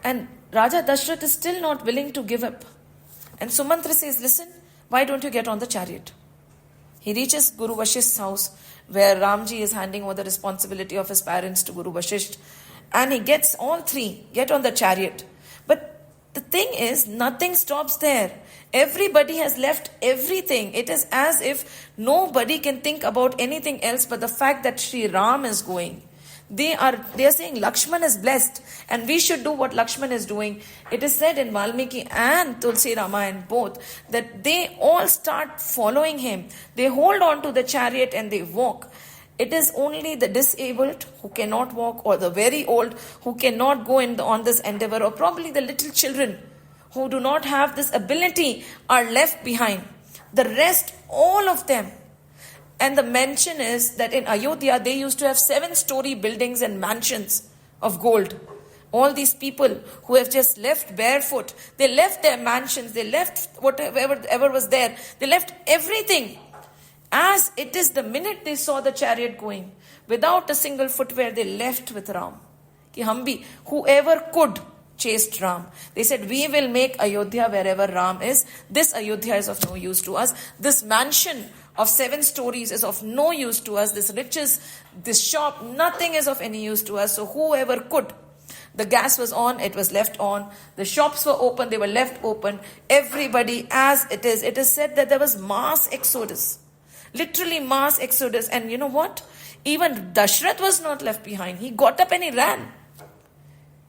Speaker 1: And Raja Dashrath is still not willing to give up. And Sumantra says, listen, why don't you get on the chariot? He reaches Guru Vashisht's house, where Ramji is handing over the responsibility of his parents to Guru Vashisht. And he gets all three, get on the chariot. But the thing is, nothing stops there. Everybody has left everything. It is as if nobody can think about anything else but the fact that Sri Ram is going. They are saying Lakshman is blessed and we should do what Lakshman is doing. It is said in Valmiki and Tulsi Ramayana both that they all start following him. They hold on to the chariot and they walk. It is only the disabled who cannot walk or the very old who cannot go on this endeavor, or probably the little children who do not have this ability are left behind. The rest, all of them. And the mention is that in Ayodhya they used to have 7-story buildings and mansions of gold. All these people who have just left barefoot, they left their mansions, they left whatever was there, they left everything. As it is the minute they saw the chariot going, without a single footwear, they left with Ram. Ki hum bhi, whoever could, chased Ram. They said, we will make Ayodhya wherever Ram is. This Ayodhya is of no use to us. This mansion of 7 stories is of no use to us. This riches, this shop, nothing is of any use to us. So whoever could. The gas was on, it was left on. The shops were open, they were left open. Everybody as it is. It is said that there was mass exodus. Literally mass exodus. And you know what? Even Dashrath was not left behind. He got up and he ran.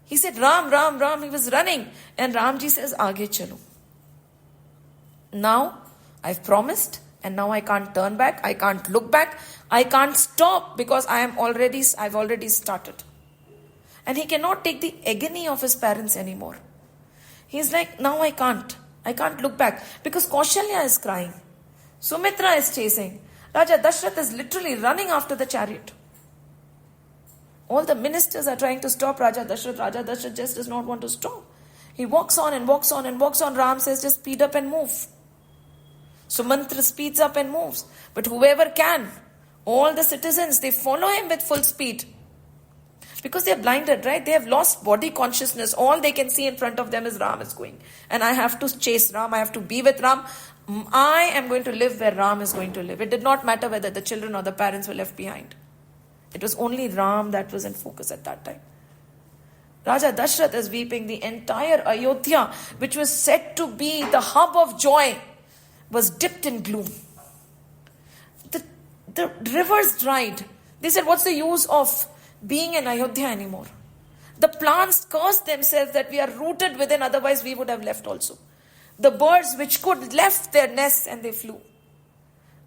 Speaker 1: He said, Ram, Ram, Ram. He was running. And Ramji says, Aage chalo. Now, I've promised. And now I can't turn back. I can't look back. I can't stop because I've already started. And he cannot take the agony of his parents anymore. He's like, now I can't. I can't look back. Because Kaushalya is crying. Sumitra is chasing. Raja Dashrath is literally running after the chariot. All the ministers are trying to stop Raja Dashrath. Raja Dashrath just does not want to stop. He walks on and walks on and walks on. Ram says, just speed up and move. Sumantra speeds up and moves. But whoever can, all the citizens, they follow him with full speed. Because they are blinded, right? They have lost body consciousness. All they can see in front of them is Ram is going. And I have to chase Ram. I have to be with Ram. I am going to live where Ram is going to live. It did not matter whether the children or the parents were left behind. It was only Ram that was in focus at that time. Raja Dashrath is weeping. The entire Ayodhya, which was said to be the hub of joy, was dipped in gloom. The rivers dried. They said, what's the use of being in Ayodhya anymore? The plants cursed themselves that we are rooted within, otherwise we would have left also. The birds which could left their nests and they flew.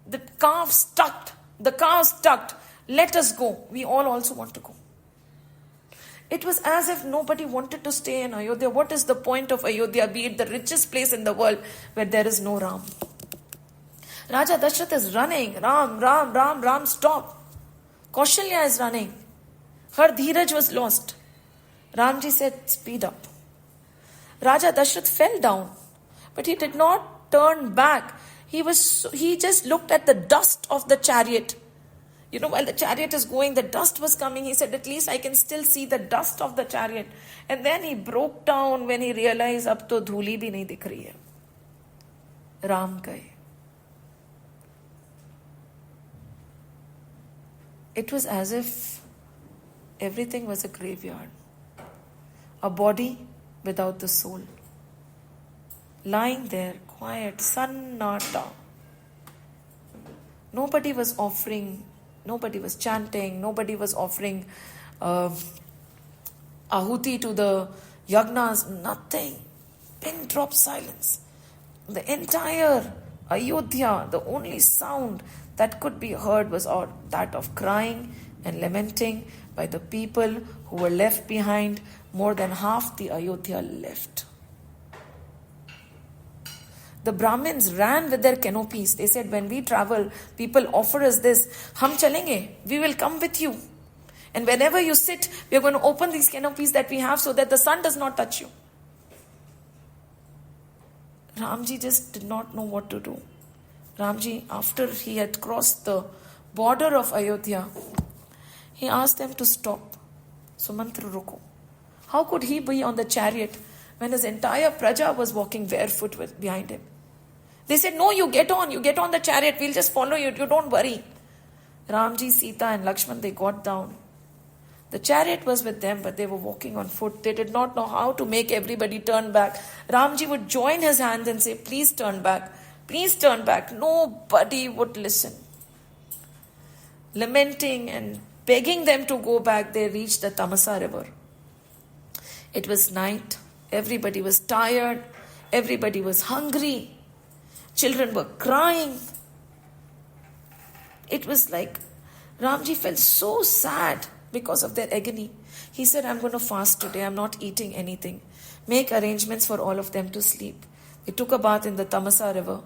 Speaker 1: The calves tucked. The cows tucked. Let us go. We all also want to go. It was as if nobody wanted to stay in Ayodhya. What is the point of Ayodhya, be it the richest place in the world where there is no Ram? Raja Dashrath is running. Ram, Ram, Ram, Ram, stop. Kaushalya is running. Her dheeraj was lost. Ramji said, speed up. Raja Dashrath fell down. But he did not turn back. He just looked at the dust of the chariot. You know, while the chariot is going, the dust was coming. He said, at least I can still see the dust of the chariot. And then he broke down when he realized, ab to dhuli bhi nahi dikh rahi hai. Ram gaye. It was as if everything was a graveyard. A body without the soul. Lying there, quiet, sannata. Nobody was offering, nobody was chanting, nobody was offering ahuti to the yagnas, nothing. Pin drop silence. The entire Ayodhya, the only sound that could be heard was that of crying and lamenting by the people who were left behind. More than half the Ayodhya left. The Brahmins ran with their canopies. They said, when we travel, people offer us this. Hum chalenge, we will come with you. And whenever you sit, we are going to open these canopies that we have so that the sun does not touch you. Ramji just did not know what to do. Ramji, after he had crossed the border of Ayodhya, he asked them to stop. Sumantra ruko. How could he be on the chariot when his entire praja was walking barefoot behind him? They said, no, you get on the chariot, we'll just follow you, you don't worry. Ramji, Sita and Lakshman, they got down. The chariot was with them, but they were walking on foot. They did not know how to make everybody turn back. Ramji would join his hands and say, please turn back. Please turn back. Nobody would listen. Lamenting and begging them to go back, they reached the Tamasa river. It was night. Everybody was tired. Everybody was hungry. Children were crying. It was like Ramji felt so sad because of their agony. He said, I'm going to fast today. I'm not eating anything. Make arrangements for all of them to sleep. They took a bath in the Tamasa river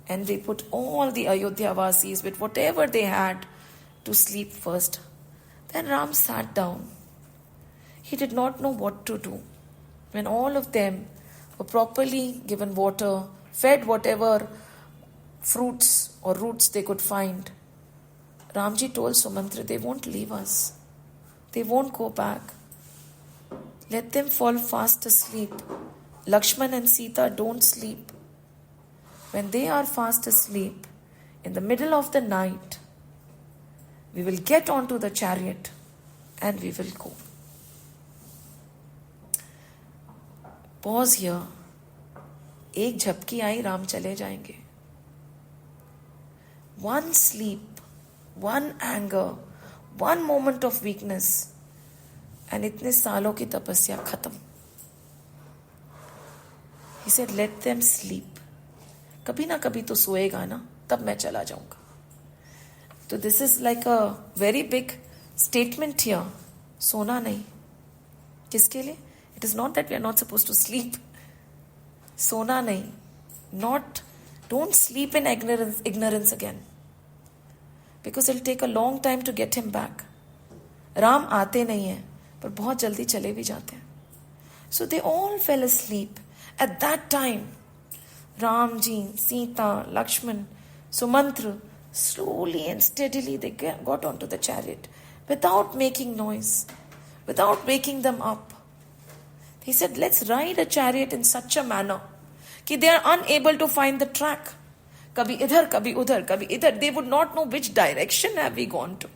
Speaker 1: and they put all the Ayodhya Vasis with whatever they had to sleep first. Then Ram sat down. He did not know what to do. When all of them were properly given water, fed whatever fruits or roots they could find, Ramji told Sumantra, they won't leave us. They won't go back. Let them fall fast asleep. Lakshman and Sita don't sleep. When they are fast asleep, in the middle of the night, we will get onto the chariot and we will go. Pause here. एक झपकी आई, राम चले जाएंगे. One sleep, one anger, one moment of weakness, and इतने सालों की तपस्या खत्म. He said, let them sleep. कभी ना कभी तो सोएगा ना, तब मैं चला जाऊंगा. So this is like a very big statement here. सोना नहीं. किसके लिए? It is not that we are not supposed to sleep. सोना नहीं. Don't sleep in ignorance again. Because it will take a long time to get him back. Ram आते नहीं हैं, पर बहुत जल्दी चले भी जाते हैं. So they all fell asleep. At that time, Ramji, Sita, Lakshman, Sumantra, slowly and steadily they got onto the chariot without making noise, without waking them up. He said, let's ride a chariot in such a manner that they are unable to find the track. Kabhi idhar, kabhi udhar, kabhi idhar. They would not know which direction have we gone to.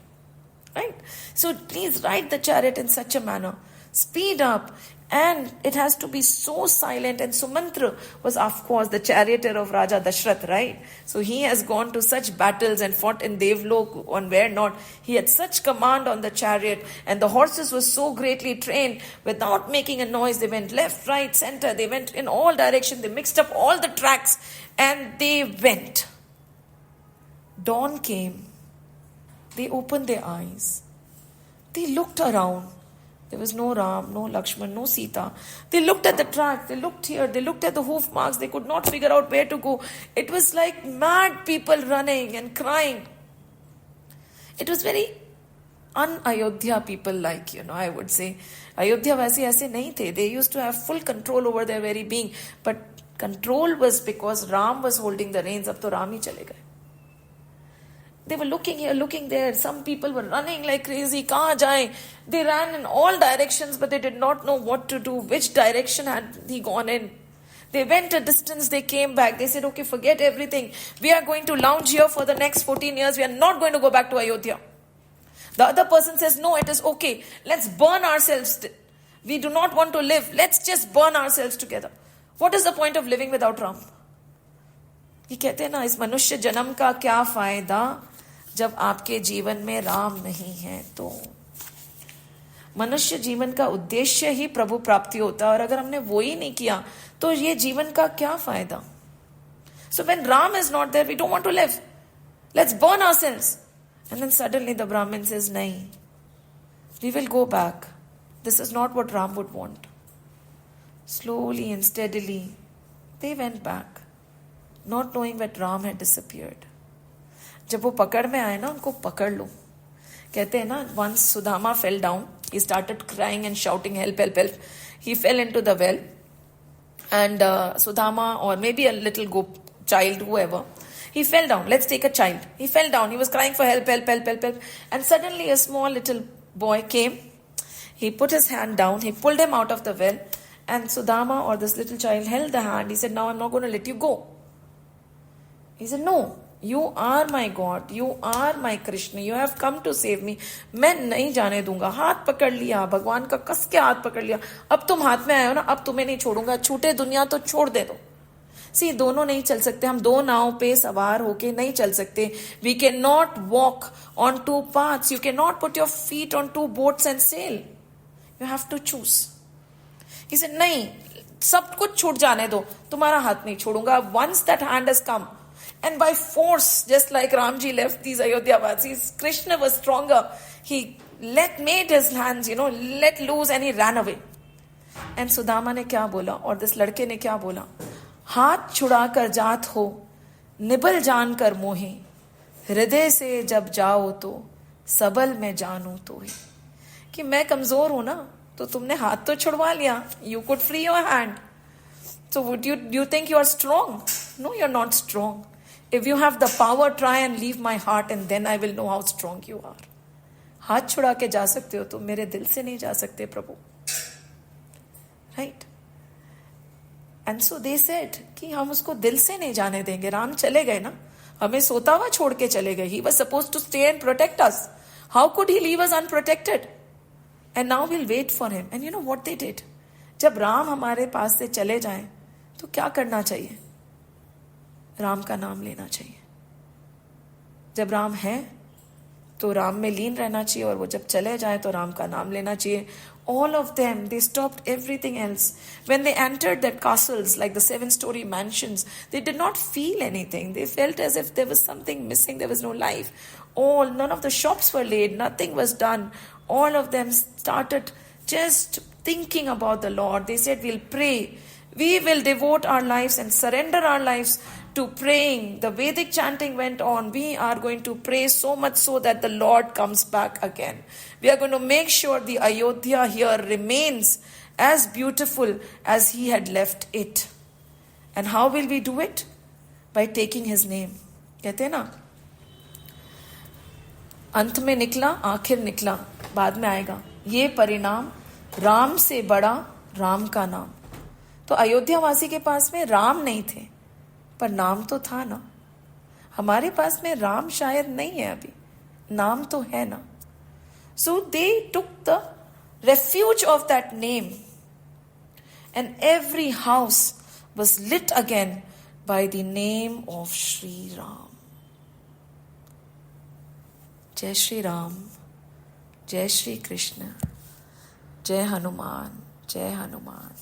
Speaker 1: Right? So please ride the chariot in such a manner. Speed up. And it has to be so silent. And Sumantra was, of course, the charioteer of Raja Dashrath, right? So he has gone to such battles and fought in Devlok on where not. He had such command on the chariot. And the horses were so greatly trained. Without making a noise, they went left, right, center. They went in all directions. They mixed up all the tracks. And they went. Dawn came. They opened their eyes. They looked around. There was no Ram, no Lakshman, no Sita. They looked at the track. They looked here. They looked at the hoof marks. They could not figure out where to go. It was like mad people running and crying. It was very un-Ayodhya people like, I would say. Ayodhya वैसे ऐसे नहीं थे. They used to have full control over their very being. But control was because Ram was holding the reins. अब तो राम ही चले गए. They were looking here, looking there. Some people were running like crazy. Kahan jaye? They ran in all directions, but they did not know what to do. Which direction had he gone in? They went a distance, they came back. They said, okay, forget everything. We are going to lounge here for the next 14 years. We are not going to go back to Ayodhya. The other person says, no, it is okay. Let's burn ourselves. We do not want to live. Let's just burn ourselves together. What is the point of living without Ram? ये कहते हैं ना, इस मनुष्य जन्म का क्या फायदा जब आपके जीवन में राम नहीं है तो. मनुष्य जीवन का उद्देश्य ही प्रभु प्राप्ति होता है, और अगर हमने वो ही नहीं किया तो ये जीवन का क्या फायदा? So when Ram is not there, we don't want to live. Let's burn ourselves. And then suddenly the Brahmin says, nahi, we will go back. This is not what Ram would want. Slowly and steadily, they went back, not knowing that Ram had disappeared. जब वो पकड़ में आए ना, उनको पकड़ लो. कहते हैं ना, once Sudama fell down, he started crying and shouting, help, help, help. He fell into the well. And Sudama, or maybe a little child, whoever, he fell down. Let's take a child. He fell down. He was crying for help, help, help, help, help. And suddenly a small little boy came. He put his hand down. He pulled him out of the well. And Sudama, or this little child, held the hand. He said, now I'm not going to let you go. He said, no, you are my God. You are my Krishna. You have come to save me. मैं नहीं जाने दूंगा. हाथ पकड़ लिया, भगवान का कस के हाथ पकड़ लिया. अब तुम हाथ में आए हो ना, अब तुम्हें नहीं छोड़ूंगा. छूटे दुनिया तो छोड़ दे दो. See, दोनों नहीं चल सकते. हम दो नाव पे सवार होके नहीं चल सकते. We cannot walk on two paths. You cannot put your feet on two boats and sail. You have to choose. He said, नहीं, सब कुछ छूट जाने दो. तुम्हारा हाथ नहीं छोड़ूंगा. Once that hand has come, and by force, just like Ramji left these Ayodhyavasis, Krishna was stronger. He made his hands, let loose, and he ran away. And Sudama ने क्या बोला, और this लड़के ने क्या बोला? हाथ छुड़ा कर जात हो, निबल जान कर मोहे, हृदय से जब जाओ तो सबल में जानू तो ही. कि मैं कमजोर हूं ना, तो तुमने हाथ तो छुड़वा लिया. You could free your hand. So would you think you are strong? No, you're not strong. If you have the power, try and leave my heart, and then I will know how strong you are. हाथ छुड़ा के जा सकते हो, तो मेरे दिल से नहीं जा सकते प्रभु. Right? And so they said कि हम उसको दिल से नहीं जाने देंगे. राम चले गए ना, हमें सोता हुआ छोड़ के चले गए. He was supposed to stay and protect us. How could he leave us unprotected? And now we'll wait for him. And you know what they did? जब राम हमारे पास से चले जाएं, तो क्या करना चाहिए? राम का नाम लेना चाहिए. जब राम है तो राम में लीन रहना चाहिए, और वो जब चले जाए तो राम का नाम लेना चाहिए. All of them, they stopped everything else. When they entered that castles, like the 7-story mansions, they did not feel anything. They felt as if there was something missing. There was no life. None of the shops were laid. Nothing was done. All of them started just thinking about the Lord. They said, we'll pray. We will devote our lives and surrender our lives to praying. The Vedic chanting went on. We are going to pray so much so that the Lord comes back again. We are going to make sure the Ayodhya here remains as beautiful as he had left it. And how will we do it? By taking his name. कहते हैं ना, अंत में निकला, आखिर निकला, बाद में आएगा. ये परिणाम, राम से बड़ा राम का नाम. तो अयोध्या वासी के पास में राम नहीं थे, पर नाम तो था ना. हमारे पास में राम शायद नहीं है अभी, नाम तो है ना. So they took the refuge of that name, and every house was lit again by the name of Shri Ram. Jai Shri Ram, Jai Shri Krishna, Jai Hanuman, Jai Hanuman.